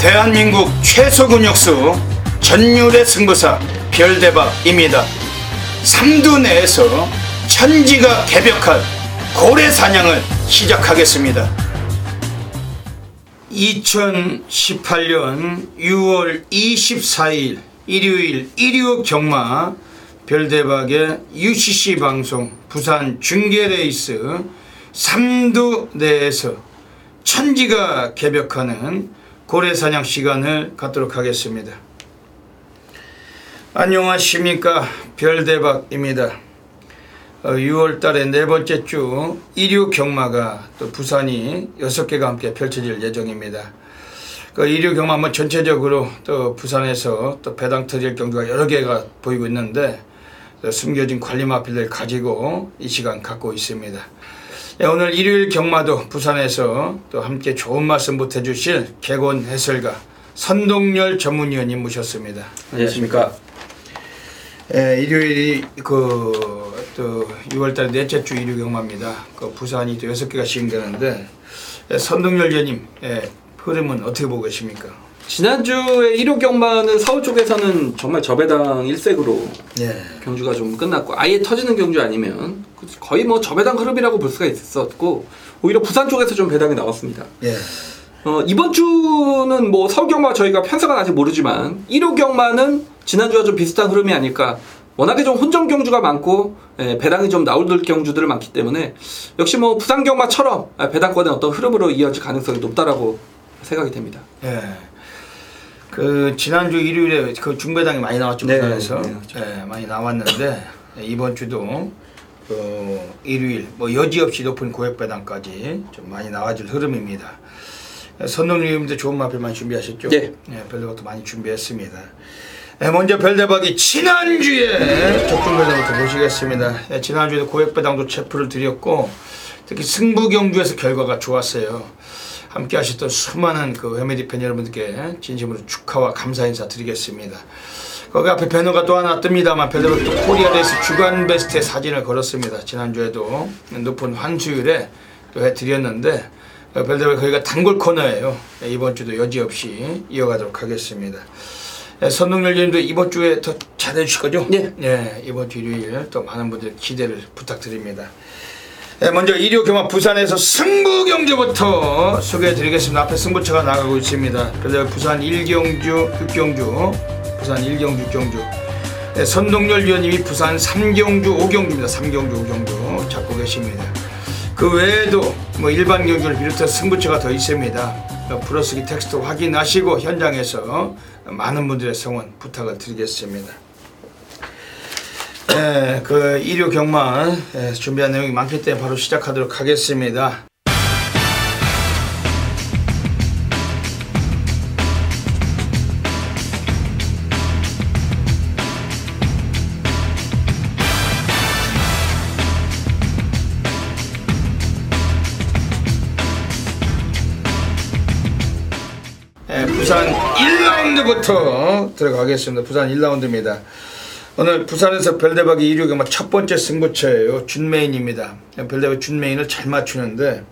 대한민국 최소 근육수 전율의 승부사 별대박입니다. 삼두 내에서 천지가 개벽한 고래 사냥을 시작하겠습니다. 2018년 6월 24일 일요일 일요 경마 별대박의 UCC 방송 부산 중계레이스 삼두 내에서 천지가 개벽하는 고래사냥 시간을 갖도록 하겠습니다. 안녕하십니까, 별대박입니다. 6월달에 네 번째 주 일요 경마가 또 부산이 6개가 함께 펼쳐질 예정입니다. 그 일요 경마 뭐 전체적으로 또 부산에서 또 배당 터질 경주가 여러 개가 보이고 있는데 숨겨진 관리 마필들 가지고 이 시간 갖고 있습니다. 오늘 일요일 경마도 부산에서 또 함께 좋은 말씀 보태주실 개곤 해설가 선동열 전문위원님 모셨습니다. 안녕하십니까. 일요일이 또 6월달 넷째 주 일요 경마입니다. 부산이 또 6개가 시행되는데 선동열 위원님 흐름은 어떻게 보고 계십니까? 지난주에 1호 경마는 서울 쪽에서는 정말 저배당 일색으로 경주가 좀 끝났고, 아예 터지는 경주 아니면 거의 뭐 저배당 흐름이라고 볼 수가 있었고, 오히려 부산 쪽에서 좀 배당이 나왔습니다. 이번 주는 뭐 서울 경마 저희가 편성은 아직 모르지만 1호 경마는 지난주와 좀 비슷한 흐름이 아닐까. 워낙에 좀 혼전 경주가 많고 배당이 좀 나올 경주들이 많기 때문에 역시 뭐 부산 경마처럼 배당권의 어떤 흐름으로 이어질 가능성이 높다라고 생각이 됩니다. 지난주 일요일에 그 중배당이 많이 나왔죠. 부산에서. 많이 나왔는데 이번 주도 일요일 뭐 여지없이 높은 고액배당까지 좀 많이 나와줄 흐름입니다. 선동님도 좋은 마필 많이 준비하셨죠? 별대박도 많이 준비했습니다. 먼저 별대박이 지난주에 적중배당부터 모시겠습니다. 지난주에도 고액배당도 체프를 드렸고, 특히 승부경주에서 결과가 좋았어요. 함께 하셨던 수많은 그 회메디 팬 여러분들께 진심으로 축하와 감사 인사 드리겠습니다. 거기 앞에 배너가 또 하나 뜹니다만 별대박 또 코리아레이스 주간 베스트에 사진을 걸었습니다. 지난주에도 높은 환수율에 또 해드렸는데 별대박 거기가 단골 코너예요. 이번 주도 여지없이 이어가도록 하겠습니다. 선동열 님도 이번 주에 더 잘해주실 거죠? 이번 주 일요일 또 많은 분들 기대를 부탁드립니다. 먼저 일요 경마 부산에서 승부 경주부터 소개해드리겠습니다. 앞에 승부처가 나가고 있습니다. 그래서 부산 1경주 6경주, 부산 1경주 6경주, 선동열 위원님이 부산 3경주 5경주입니다. 3경주 5경주 잡고 계십니다. 그 외에도 뭐 일반 경주를 비롯해서 승부처가 더 있습니다. 플러스기 텍스트 확인하시고 현장에서 많은 분들의 성원 부탁을 드리겠습니다. 그 일요 경마 준비한 내용이 많기 때문에 바로 시작하도록 하겠습니다. 부산 1라운드부터 들어가겠습니다. 부산 1라운드입니다. 오늘 부산에서 별대박이 일요 경마 첫 번째 승부처예요. 준메인입니다. 별대박 준메인을 잘 맞추는데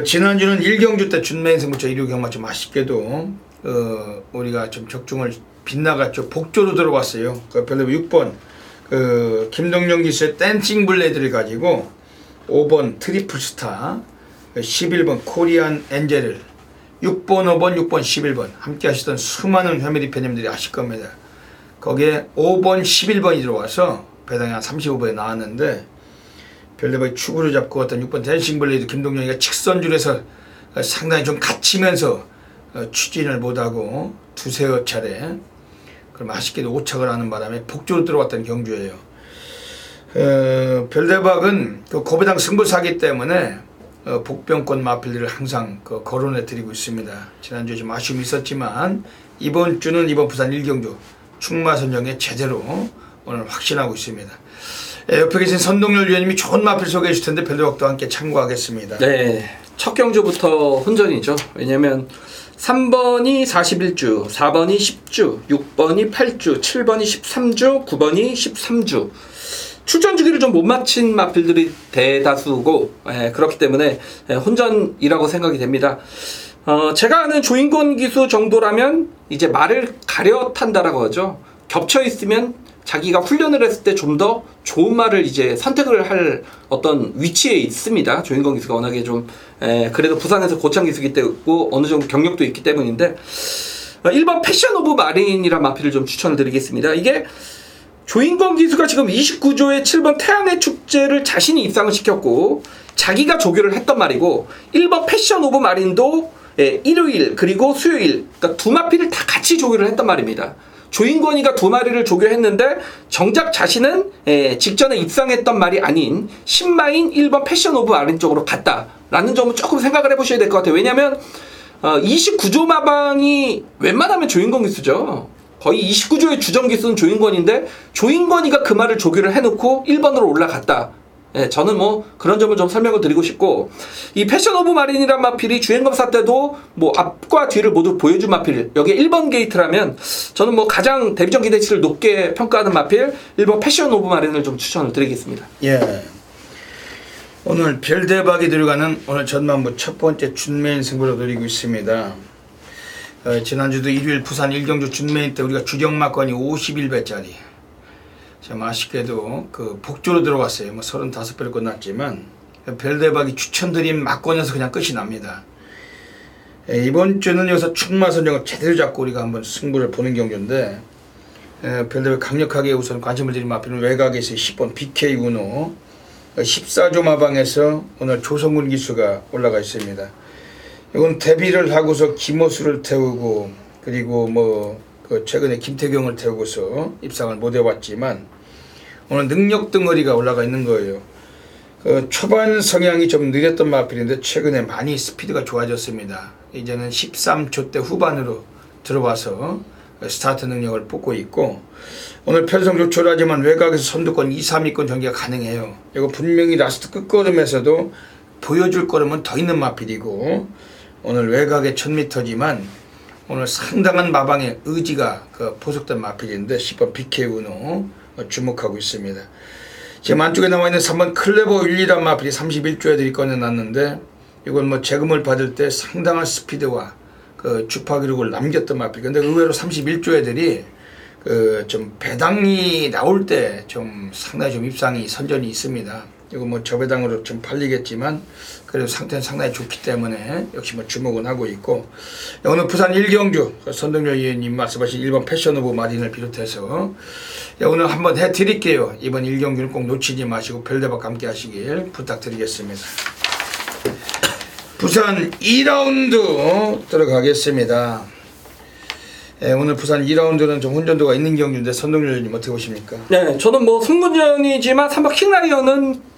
지난주는 1경주 때 준메인 승부처 일요 경마 좀 아쉽게도 우리가 좀 적중을 빗나갔죠. 복조로 들어왔어요. 별대박 6번 김동영 기수의 댄싱 블레이드를 가지고 5번 트리플 스타, 11번 코리안 엔젤을 6번, 5번, 6번, 11번 함께 하시던 수많은 패밀리 팬님들이 아실 겁니다. 거기에 5번, 11번이 들어와서 배당이 한 35번에 나왔는데 별대박이 축으로 잡고 왔던 6번 댄싱 블레이드 김동영이가 직선줄에서 상당히 좀 갇히면서 추진을 못하고 두세 차례 그럼 아쉽게도 오착을 하는 바람에 복조로 들어왔던 경주예요. 별대박은 그 고배당 승부사기 때문에 복병권 마필들을 항상 거론해 드리고 있습니다. 지난주에 좀 아쉬움이 있었지만 이번 주는 이번 부산 1경주 충마선정에 제대로 오늘 확신하고 있습니다. 옆에 계신 선동열 위원님이 좋은 마필 소개해 주실 텐데 별대박도 함께 참고하겠습니다. 첫 경주부터 혼전이죠. 왜냐면 3번이 41주, 4번이 10주, 6번이 8주, 7번이 13주, 9번이 13주. 출전 주기를 좀 못 맞힌 마필들이 대다수고 그렇기 때문에 혼전이라고 생각이 됩니다. 제가 아는 조인권 기수 정도라면 이제 말을 가려 탄다라고 하죠. 겹쳐 있으면 자기가 훈련을 했을 때 좀 더 좋은 말을 이제 선택을 할 어떤 위치에 있습니다. 조인권 기수가 워낙에 좀 그래도 부산에서 고창 기수기 때고 어느 정도 경력도 있기 때문인데 1번 패션 오브 마린이란 마필을 좀 추천을 드리겠습니다. 이게 조인권 기수가 지금 29조의 7번 태양의 축제를 자신이 입상을 시켰고 자기가 조교를 했던 말이고 1번 패션 오브 마린도 일요일 그리고 수요일 그러니까 두 마필을 다 같이 조교를 했단 말입니다. 조인권이가 두 마리를 조교했는데 정작 자신은 직전에 입상했던 말이 아닌 신마인 1번 패션 오브 마린 쪽으로 갔다라는 점은 조금 생각을 해보셔야 될 것 같아요. 왜냐하면 29조 마방이 웬만하면 조인권 기수죠. 거의 29조의 주전 기수는 조인권인데 조인권이가 그 말을 조교를 해놓고 1번으로 올라갔다. 저는 뭐 그런 점을 좀 설명을 드리고 싶고 이 패션 오브 마린이란 마필이 주행검사 때도 뭐 앞과 뒤를 모두 보여준 마필 여기에 1번 게이트라면 저는 뭐 가장 데뷔전 기대치를 높게 평가하는 마필 1번 패션 오브 마린을 좀 추천을 드리겠습니다. 예. 오늘 별대박이 들어가는 오늘 전반부 첫 번째 준메인 승부를 노리고 있습니다. 지난주도 일요일 부산 1경주 준메인 때 우리가 주경막권이 51배짜리 참 아쉽게도 그 복조로 들어갔어요. 뭐 35배로 끝났지만 별대박이 추천드린 막권에서 그냥 끝이 납니다. 이번 주는 여기서 충마선정을 제대로 잡고 우리가 한번 승부를 보는 경주인데 별대박 강력하게 우선 관심을 드린 마필은 외곽에서 10번 BK 운호 14조 마방에서 오늘 조성군 기수가 올라가 있습니다. 이건 데뷔를 하고서 김호수를 태우고 그리고 뭐 그 최근에 김태경을 태우고서 입상을 못 해왔지만 오늘 능력 덩어리가 올라가 있는 거예요. 그 초반 성향이 좀 느렸던 마필인데 최근에 많이 스피드가 좋아졌습니다. 이제는 13초 대 후반으로 들어와서 스타트 능력을 뽐고 있고 오늘 편성 조촐하지만 외곽에서 선두권 2, 3위권 전개가 가능해요. 이거 분명히 라스트 끝걸음에서도 보여줄 걸음은 더 있는 마필이고 오늘 외곽에 1000m지만 오늘 상당한 마방의 의지가 보석된 마필인데 10번 BK 운호 주목하고 있습니다. 지금 안쪽에 나와 있는 3번 클레버 윌리란 마필이 31조 애들이 꺼내놨는데 이건 뭐 재금을 받을 때 상당한 스피드와 그 주파 기록을 남겼던 마필. 근데 의외로 31조 애들이 그 좀 배당이 나올 때 좀 상당히 좀 입상이 선전이 있습니다. 이거 뭐 저배당으로 좀 팔리겠지만 그래도 상태는 상당히 좋기 때문에 역시 뭐 주목은 하고 있고 오늘 부산 1경주 선동열 의원님 말씀하신 1번 패션 오브 마린을 비롯해서 오늘 한번 해드릴게요. 이번 1경주는 꼭 놓치지 마시고 별대박 함께 하시길 부탁드리겠습니다. 부산 2라운드 들어가겠습니다. 오늘 부산 2라운드는 좀 혼전도가 있는 경주인데 선동열 의원님 어떻게 보십니까? 네, 저는 뭐 승문전이지만 3번 킹라이언은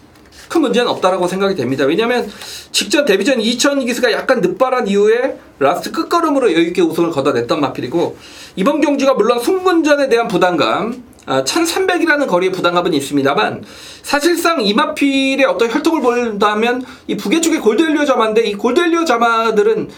큰 문제는 없다라고 생각이 됩니다. 왜냐하면 직전 데뷔전 2000 기수가 약간 늦발한 이후에 라스트 끝걸음으로 여유있게 우승을 거둬냈던 마필이고 이번 경주가 물론 승문전에 대한 부담감 1300이라는 거리의 부담감은 있습니다만 사실상 이 마필의 어떤 혈통을 본다면 이 북해 쪽의 골드헬리오 자마인데 이 골드헬리오 자마들은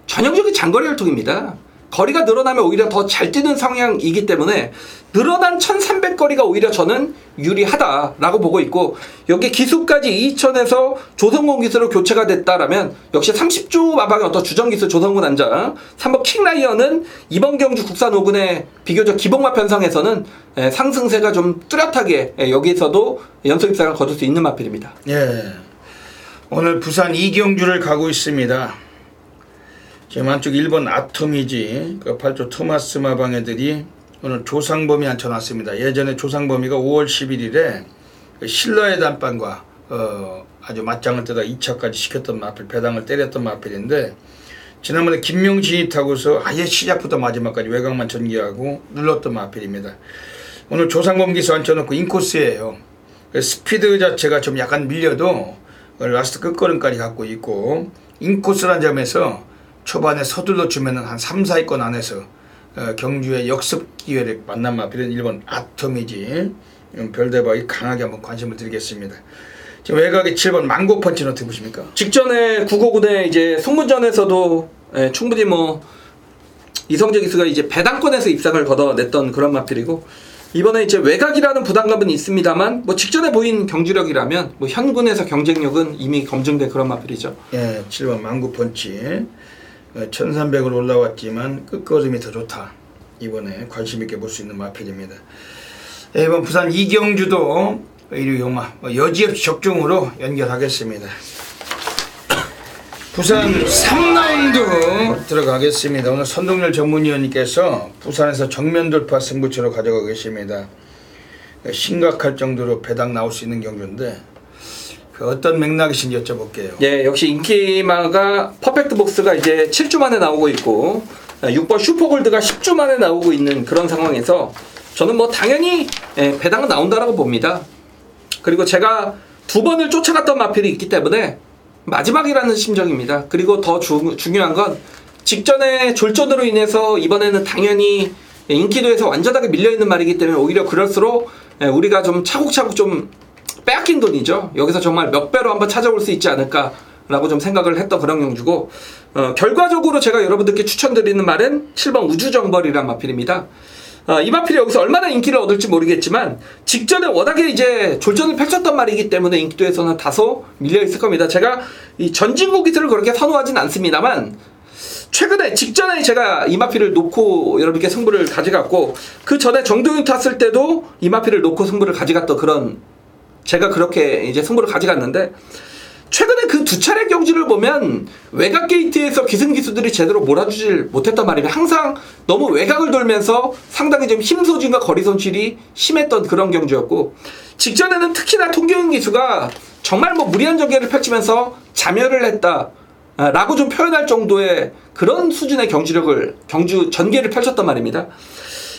전형적인 장거리 혈통입니다. 거리가 늘어나면 오히려 더 잘 뛰는 성향이기 때문에 늘어난 1300거리가 오히려 저는 유리하다라고 보고 있고 여기 기수까지 2000에서 조성군 기수로 교체가 됐다라면 역시 30조 마방의 어떤 주전기수 조성군 안장 3번 킹라이언은 이번 경주 국산 5군의 비교적 기복마 편성에서는 상승세가 좀 뚜렷하게 여기서도 연속 입상을 거둘 수 있는 마필입니다. 예, 오늘 부산 2경주를 가고 있습니다. 지금 한쪽 1번 아토미지 그 8조 토마스 마방 애들이 오늘 조상범이 앉혀놨습니다. 예전에 조상범이가 5월 11일에 신라의 단방과 아주 맞짱을 뜨다 2차까지 시켰던 마필, 배당을 때렸던 마필인데 지난번에 김명진이 타고서 아예 시작부터 마지막까지 외곽만 전개하고 눌렀던 마필입니다. 오늘 조상범 기수 앉혀놓고 인코스예요. 스피드 자체가 좀 약간 밀려도 라스트 끝걸음까지 갖고 있고 인코스란 점에서 초반에 서둘러 주면은 한 3, 4위권 안에서 경주의 역습 기회를 만난 마필은 1번 아토미지 별대박이 강하게 한번 관심을 드리겠습니다. 지금 외곽에 7번 망고펀치는 어떻게 보십니까? 직전에 959군의 이제 승문전에서도 충분히 뭐 이성재 기수가 이제 배당권에서 입상을 거둬냈던 그런 마필이고 이번에 이제 외곽이라는 부담감은 있습니다만 뭐 직전에 보인 경주력이라면 뭐 현군에서 경쟁력은 이미 검증된 그런 마필이죠. 예, 7번 망구펀치 1300으로 올라왔지만 끝걸음이 더 좋다. 이번에 관심 있게 볼 수 있는 마필입니다. 예, 이번 부산 이경주도 일류 용마 여지없이 적중으로 연결하겠습니다. 부산 3라운드 들어가겠습니다. 오늘 선동열 전문위원님께서 부산에서 정면 돌파 승부처로 가져가고 계십니다. 심각할 정도로 배당 나올 수 있는 경주인데 그 어떤 맥락이신지 여쭤볼게요. 예, 역시 인기마가 퍼펙트 복스가 이제 7주 만에 나오고 있고 6번 슈퍼골드가 10주 만에 나오고 있는 그런 상황에서 저는 뭐 당연히 배당은 나온다라고 봅니다. 그리고 제가 2번을 쫓아갔던 마필이 있기 때문에 마지막이라는 심정입니다. 그리고 더 중요한 건 직전에 졸전으로 인해서 이번에는 당연히 인기도에서 완전하게 밀려있는 말이기 때문에 오히려 그럴수록 우리가 좀 차곡차곡 좀 빼앗긴 돈이죠. 여기서 정말 몇 배로 한번 찾아올 수 있지 않을까라고 좀 생각을 했던 그런 경주고 결과적으로 제가 여러분들께 추천드리는 말은 7번 우주정벌이란 마필입니다. 이 마필이 여기서 얼마나 인기를 얻을지 모르겠지만 직전에 워낙에 이제 졸전을 펼쳤던 말이기 때문에 인기도에서는 다소 밀려있을 겁니다. 제가 이 전진고 기술을 그렇게 선호하진 않습니다만 최근에 직전에 제가 이 마필을 놓고 여러분께 승부를 가져갔고 그 전에 정도윤 탔을 때도 이 마필을 놓고 승부를 가져갔던 그런 제가 그렇게 이제 승부를 가져갔는데 최근에 그 2차례 경주를 보면 외곽 게이트에서 기승기수들이 제대로 몰아주질 못했단 말이에요. 항상 너무 외곽을 돌면서 상당히 좀 힘 소진과 거리 손실이 심했던 그런 경주였고 직전에는 특히나 통경인 기수가 정말 뭐 무리한 전개를 펼치면서 자멸을 했다 라고 좀 표현할 정도의 그런 수준의 경주 전개를 펼쳤단 말입니다.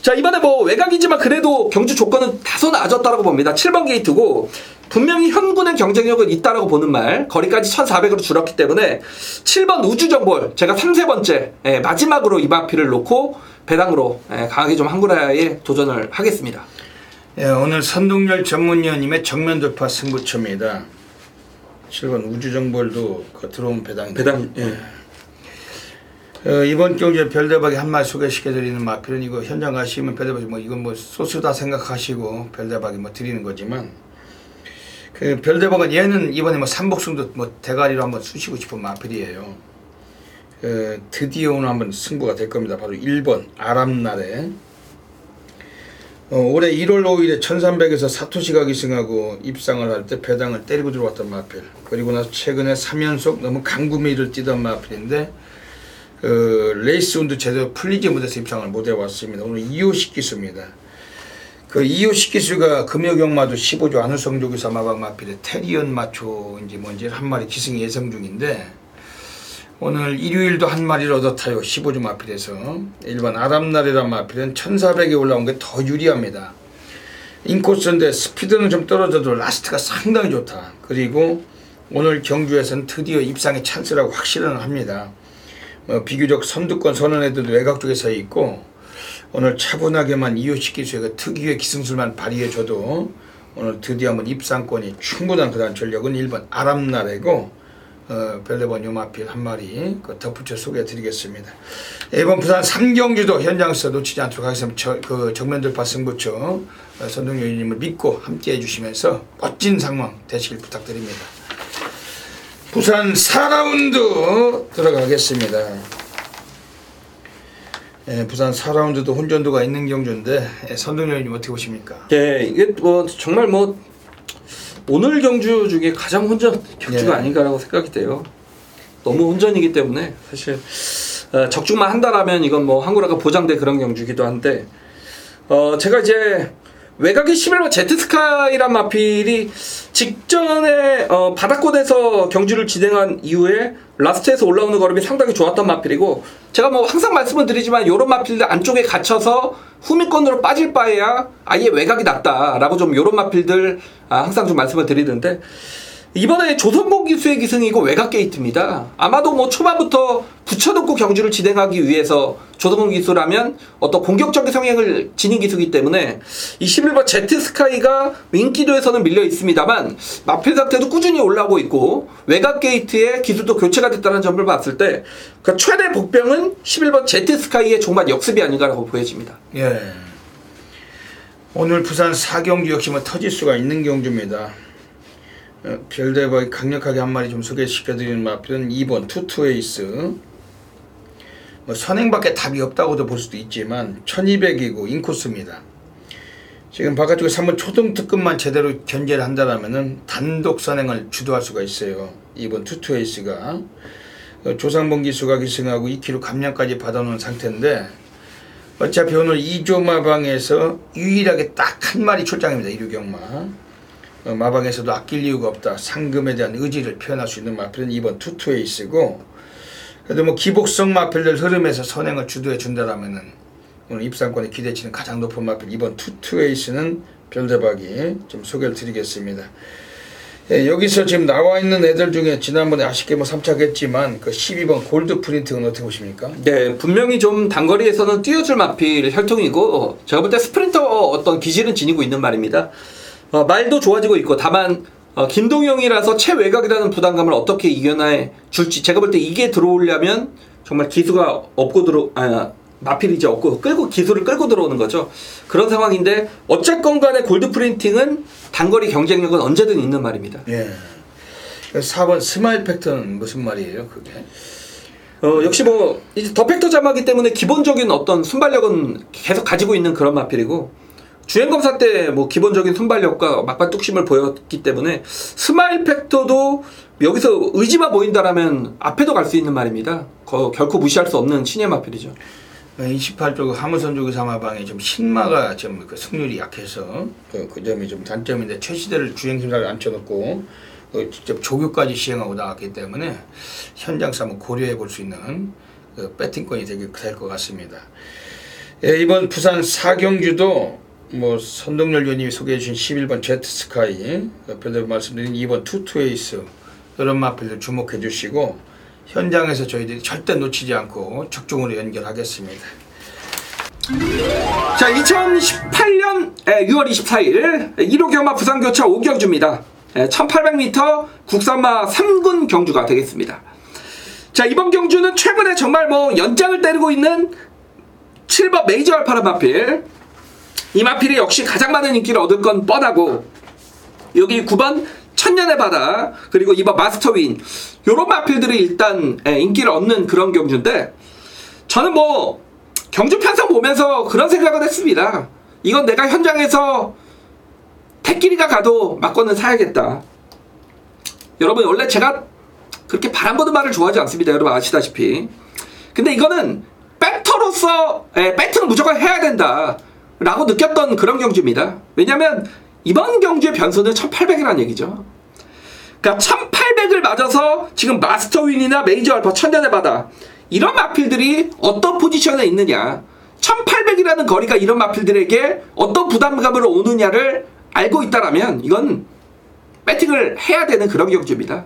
자, 이번에 뭐 외곽이지만 그래도 경주 조건은 다소 나아졌다고 봅니다. 7번 게이트고 분명히 현군의 경쟁력은 있다라고 보는 말, 거리까지 1400으로 줄었기 때문에 7번 우주정벌 제가 3, 3번째 마지막으로 이 마필을 놓고 배당으로 강하게 좀 한구라에 도전을 하겠습니다. 예, 오늘 선동열 전문위원님의 정면 돌파 승부처입니다. 7번 우주정벌도 들어온 배당입니다. 배당, 예. 이번 경주에 별대박이 한 마리 소개시켜드리는 마필은 이거 현장 가시면 별대박이 뭐 이건 뭐 소스다 생각하시고 별대박이 뭐 드리는 거지만 그 별대박은 얘는 이번에 뭐 삼복승도 뭐 대가리로 한번 쑤시고 싶은 마필이에요. 드디어 오늘 한번 승부가 될 겁니다. 바로 1번 아람날에 올해 1월 5일에 1300에서 사토시가 기승하고 입상을 할 때 배당을 때리고 들어왔던 마필, 그리고 나서 최근에 3연속 너무 강구미를 뛰던 마필인데 레이스 운도 제대로 풀리지 못해서 입상을 못 해왔습니다. 오늘 2호식 기수입니다. 그 2호식 기수가 금요경마도 15조 안우성조기사 마박 마필의 테리언 마초인지 뭔지 한 마리 기승 예상 중인데 오늘 일요일도 한 마리를 얻어 타요. 15조 마필에서 1번 아람날이란 마필은 1400에 올라온 게 더 유리합니다. 인코스인데 스피드는 좀 떨어져도 라스트가 상당히 좋다. 그리고 오늘 경주에서는 드디어 입상의 찬스라고 확실은 합니다. 비교적 선두권 선언 애들도 외곽 쪽에 서 있고 오늘 차분하게만 이호식 기수의 그 특유의 기승술만 발휘해줘도 오늘 드디어 한번 입상권이 충분한 그런 전력은 1번 아람날이고 별내번 요마필 한 마리 덧붙여 소개해드리겠습니다. 이번 부산 3경주도 현장에서 놓치지 않도록 하겠습니다. 그 정면돌파 승부처 선동위원님을 믿고 함께 해주시면서 멋진 상황 되시길 부탁드립니다. 부산 4라운드 들어가겠습니다. 부산 4라운드도 혼전도가 있는 경주인데 선동위원님 어떻게 보십니까? 네, 이게 뭐 정말 뭐 오늘 경주 중에 가장 혼전 경주가 아닌가라고 생각이 돼요. 너무 혼전이기 때문에 사실 적중만 한다라면 이건 뭐 한구라가 보장된 그런 경주이기도 한데 제가 이제 외곽의 11번 제트스카이란 마필이 직전에 바닥권에서 경주를 진행한 이후에 라스트에서 올라오는 걸음이 상당히 좋았던 마필이고 제가 뭐 항상 말씀을 드리지만 요런 마필들 안쪽에 갇혀서 후미권으로 빠질 바에야 아예 외곽이 낫다라고 좀 요런 마필들 항상 좀 말씀을 드리는데 이번에 조선공 기수의 기승이고 외곽 게이트입니다. 아마도 뭐 초반부터 붙여놓고 경주를 진행하기 위해서 조선공 기수라면 어떤 공격적인 성향을 지닌 기수이기 때문에 이 11번 제트스카이가 인기도에서는 밀려 있습니다만 마필 상태도 꾸준히 올라오고 있고 외곽 게이트의 기술도 교체가 됐다는 점을 봤을 때 그 최대 복병은 11번 제트스카이의 종말 역습이 아닌가라고 보여집니다. 예. 오늘 부산 4경주 역시 뭐 터질 수가 있는 경주입니다. 별대박이 강력하게 한 마리 좀 소개시켜드리는 마필은 2번 투투에이스. 뭐 선행밖에 답이 없다고도 볼 수도 있지만 1200이고 인코스입니다. 지금 바깥쪽에 3번 초등특급만 제대로 견제를 한다면은 단독 선행을 주도할 수가 있어요. 2번 투투에이스가 조상봉 기수가 기승하고 2kg 감량까지 받아놓은 상태인데, 어차피 오늘 2조 마방에서 유일하게 딱 한 마리 출장입니다. 이류경마. 마방에서도 아낄 이유가 없다. 상금에 대한 의지를 표현할 수 있는 마필은 2번 투투에이스고, 그래도 뭐 기복성 마필들 흐름에서 선행을 주도해 준다라면은 오늘 입상권의 기대치는 가장 높은 마필 2번 투투에이스는 별대박이 좀 소개를 드리겠습니다. 예, 여기서 지금 나와 있는 애들 중에 지난번에 아쉽게 뭐 3차 했지만 그 12번 골드 프린트는 어떻게 보십니까? 네, 분명히 좀 단거리에서는 뛰어줄 마필 혈통이고, 제가 볼 때 스프린터 어떤 기질은 지니고 있는 말입니다. 말도 좋아지고 있고, 다만 김동영이라서 최외곽이라는 부담감을 어떻게 이겨내 줄지, 제가 볼 때 이게 들어오려면 정말 기수가 없고 마필이지 없고 기수를 끌고 들어오는 거죠. 그런 상황인데, 어쨌건 간에 골드 프린팅은 단거리 경쟁력은 언제든 있는 말입니다. 예. 4번 스마일 팩터는 무슨 말이에요, 그게? 역시 뭐 이제 더 팩터 자마기 때문에 기본적인 어떤 순발력은 계속 가지고 있는 그런 마필이고, 주행검사 때 뭐 기본적인 순발력과 막판 뚝심을 보였기 때문에 스마일 팩터도 여기서 의지만 보인다라면 앞에도 갈 수 있는 말입니다. 결코 무시할 수 없는 신의 마필이죠. 28쪽 하무선 쪽의 사마방에 좀 신마가 좀 그 승률이 약해서 그 점이 좀 단점인데, 최시대를 주행심사를 앉혀놓고 직접 조교까지 시행하고 나왔기 때문에 현장서 한번 고려해 볼 수 있는 그 배팅권이 될 것 같습니다. 예, 이번 부산 4경주도 뭐 선동열 위원님이 소개해 주신 11번 제트스카이, 옆에서 말씀드린 2번 투투에이스, 이런 마필들 주목해 주시고 현장에서 저희들이 절대 놓치지 않고 적중으로 연결하겠습니다. 자, 2018년 6월 24일 1호 경마 부산교차 5경주입니다. 1800m 국산마 3군 경주가 되겠습니다. 자, 이번 경주는 최근에 정말 뭐 연장을 때리고 있는 7번 메이저 알파라 마필. 이 마필이 역시 가장 많은 인기를 얻을 건 뻔하고, 여기 9번 천년의 바다, 그리고 2번 마스터윈, 요런 마필들이 일단 인기를 얻는 그런 경주인데, 저는 뭐 경주 편성 보면서 그런 생각을 했습니다. 이건 내가 현장에서 택길이가 가도 막권은 사야겠다. 여러분, 원래 제가 그렇게 바람 보는 말을 좋아하지 않습니다. 여러분 아시다시피. 근데 이거는 배터로서 배팅을 무조건 해야 된다 라고 느꼈던 그런 경주입니다. 왜냐면 이번 경주의 변수는 1800이라는 얘기죠. 그러니까 1800을 맞아서 지금 마스터윈이나 메이저 알파, 천년의 바다, 이런 마필들이 어떤 포지션에 있느냐, 1800이라는 거리가 이런 마필들에게 어떤 부담감으로 오느냐를 알고 있다라면 이건 배팅을 해야 되는 그런 경주입니다.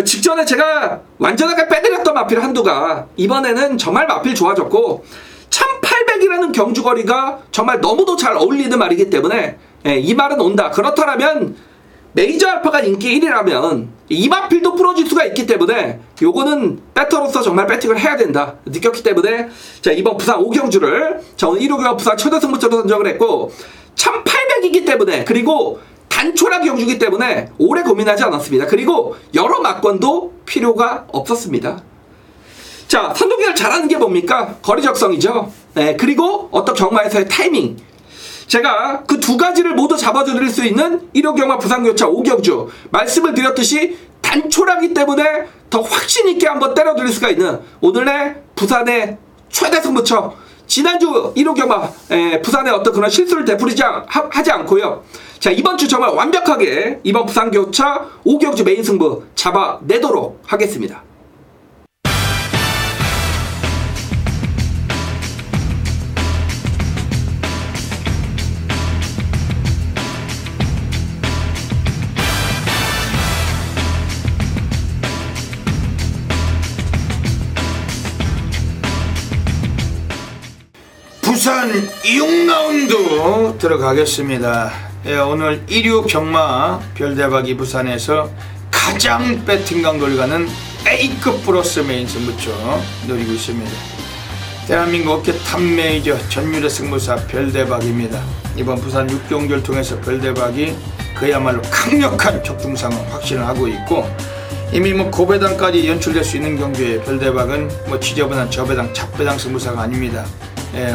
직전에 제가 완전하게 빼드렸던 마필 한두가 이번에는 정말 마필 좋아졌고, 1800이라는 경주거리가 정말 너무도 잘 어울리는 말이기 때문에 이 말은 온다. 그렇다면 메이저 알파가 인기 1위라면 이 마필도 부러질 수가 있기 때문에 요거는 배터로서 정말 배팅을 해야 된다 느꼈기 때문에, 자, 이번 부산 5경주를 저는 1호경마 부산 최대 승부처로 선정을 했고, 1800이기 때문에, 그리고 단초락 경주이기 때문에 오래 고민하지 않았습니다. 그리고 여러 막권도 필요가 없었습니다. 자, 선두기를 잘하는 게 뭡니까? 거리 적성이죠. 네, 그리고 어떤 경마에서의 타이밍. 제가 그 두 가지를 모두 잡아드릴 수 있는 1호 경마 부산교차 5경주, 말씀을 드렸듯이 단초라기 때문에 더 확신 있게 한번 때려드릴 수가 있는 오늘의 부산의 최대 승부처. 지난주 1호 경마 부산의 어떤 그런 실수를 하지 않고요. 자, 이번 주 정말 완벽하게 이번 부산교차 5경주 메인 승부 잡아내도록 하겠습니다. 부산 6라운드 들어가겠습니다. 예, 오늘 1류 경마 별대박이 부산에서 가장 배팅 강도를 가는 A급 플러스 메인 승부처 노리고 있습니다. 대한민국 업계 탑 메이저 전율의 승부사 별대박입니다. 이번 부산 6경기를 통해서 별대박이 그야말로 강력한 적중상을 확신을 하고 있고, 이미 고배당까지 연출될 수 있는 경기에 별대박은 지저분한 저배당 잡배당 승부사가 아닙니다.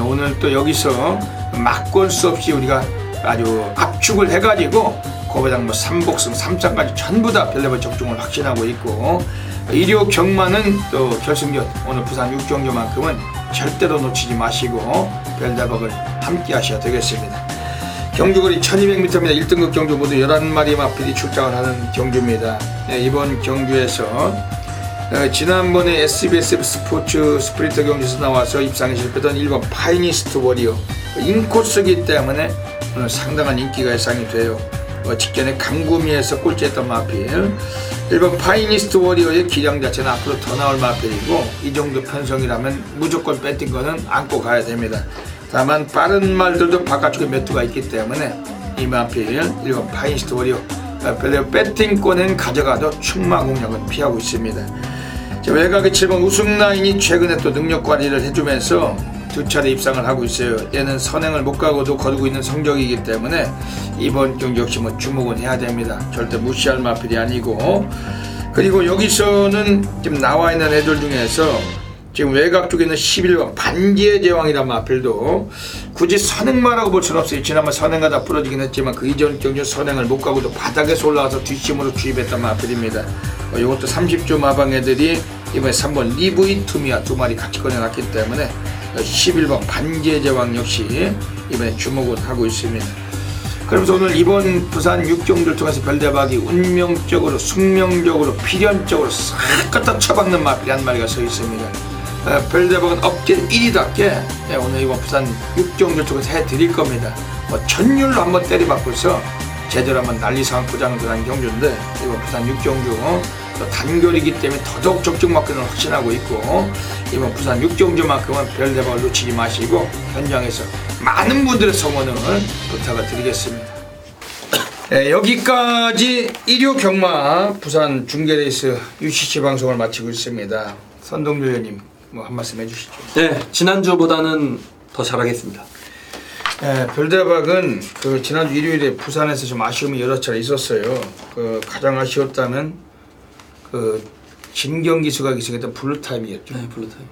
오늘 또 여기서 막걸 수 없이 우리가 아주 압축을 해가지고 고배당 3복승 3상까지 전부 다 별대박 적중을 확신하고 있고, 일요 경마는 또 결승전 오늘 부산 6경기만큼은 절대로 놓치지 마시고 별대박을 함께 하셔야 되겠습니다. 경주거리 1200m입니다. 1등급 경주 모두 11마리 마필이 출장을 하는 경주입니다. 이번 경주에서 지난번에 SBS 스포츠 스프린터 경주에서 나와서 입상에 실패했던 1번 파이니스트 워리어 인코스이기 때문에 오늘 상당한 인기가 예상이 돼요. 직전에 강구미에서 꼴찌했던 마필 1번 파이니스트 워리어의 기량 자체는 앞으로 더 나올 마필이고, 이 정도 편성이라면 무조건 배팅 거는 안고 가야 됩니다. 다만 빠른 말들도 바깥쪽에 몇 두가 있기 때문에 이 마필 1번 파이니스트 워리어 배팅권은 가져가도 충마 공략은 피하고 있습니다. 외곽의 7번 우승라인이 최근에 또 능력 관리를 해주면서 두 차례 입상을 하고 있어요. 얘는 선행을 못 가고도 거두고 있는 성적이기 때문에 이번 경기 역시 주목은 해야 됩니다. 절대 무시할 마필이 아니고, 그리고 여기서는 지금 나와 있는 애들 중에서 지금 외곽 쪽에 있는 11번 반지의 제왕이란 마필도 굳이 선행마라고 볼 수는 없어요. 지난번 선행가다 부러지긴 했지만 그 이전 경주 선행을 못 가고도 바닥에서 올라와서 뒷심으로 주입했던 마필입니다. 이것도 30주 마방 애들이 이번에 3번 리브이 투미아 두 마리 같이 꺼내놨기 때문에 11번 반지의 제왕 역시 이번에 주목을 하고 있습니다. 그러면서 오늘 이번 부산 6경주를 통해서 별대박이 운명적으로 숙명적으로 필연적으로 싹 갖다 쳐박는 마필이 한 마리가 서 있습니다. 별대박은 업계 1위답게 오늘 이번 부산 6경주를 통해서 해드릴 겁니다. 전율로 한번 때려박고서 제대로 한번 난리상황 포장을 들어간 경주인데, 이번 부산 6경주 단결이기 때문에 더더욱 적중만큼은 확신하고 있고, 이번 부산 6경주만큼은 별대박을 놓치지 마시고 현장에서 많은 분들의 성원을 부탁을 드리겠습니다. 여기까지 일요 경마 부산 중계레이스 UCC 방송을 마치고 있습니다. 선동주 의원님 한 말씀 해주시죠. 네, 지난주보다는 더 잘하겠습니다. 별대박은 지난주 일요일에 부산에서 좀 아쉬움이 여러 차례 있었어요. 가장 아쉬웠다면 진경기수가 기승했던 블루타임이었죠. 네, 블루타임.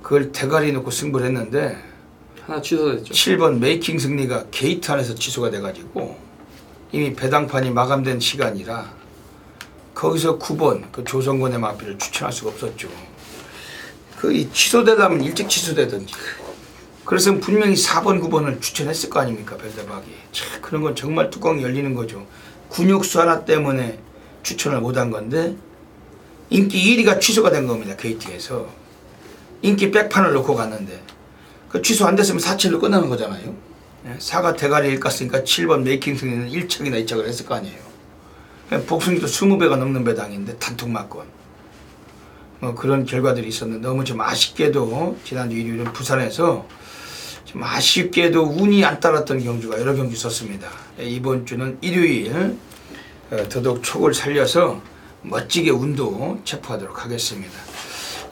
그걸 대가리 놓고 승부를 했는데 하나 취소됐죠. 7번 메이킹 승리가 게이트 안에서 취소가 돼가지고 이미 배당판이 마감된 시간이라 거기서 9번 조성권의 마필을 추천할 수가 없었죠. 취소되려면 일찍 취소되든지. 그래서 분명히 4번, 9번을 추천했을 거 아닙니까, 별대박이. 참, 그런 건 정말 뚜껑이 열리는 거죠. 군육수 하나 때문에 추천을 못한 건데 인기 1위가 취소가 된 겁니다, 게이트에서. 인기 백판을 놓고 갔는데 취소 안 됐으면 4-7로 끝나는 거잖아요. 4가 대가리 일갔으니까 7번 메이킹 승리는 1착이나 2착을 했을 거 아니에요. 복승기도 20배가 넘는 배당인데 단톡 맞건. 그런 결과들이 있었는데 너무 좀 아쉽게도 지난주 일요일은 부산에서 좀 아쉽게도 운이 안 따랐던 경주가 여러 경주 있었습니다. 이번 주는 일요일 더더욱 촉을 살려서 멋지게 운도 체포하도록 하겠습니다.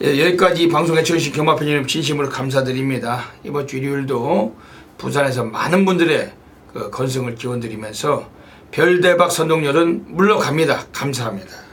여기까지 방송에 쳐주신 경마팬 여러분 진심으로 감사드립니다. 이번 주 일요일도 부산에서 많은 분들의 건승을 기원드리면서 별대박 선동열은 물러갑니다. 감사합니다.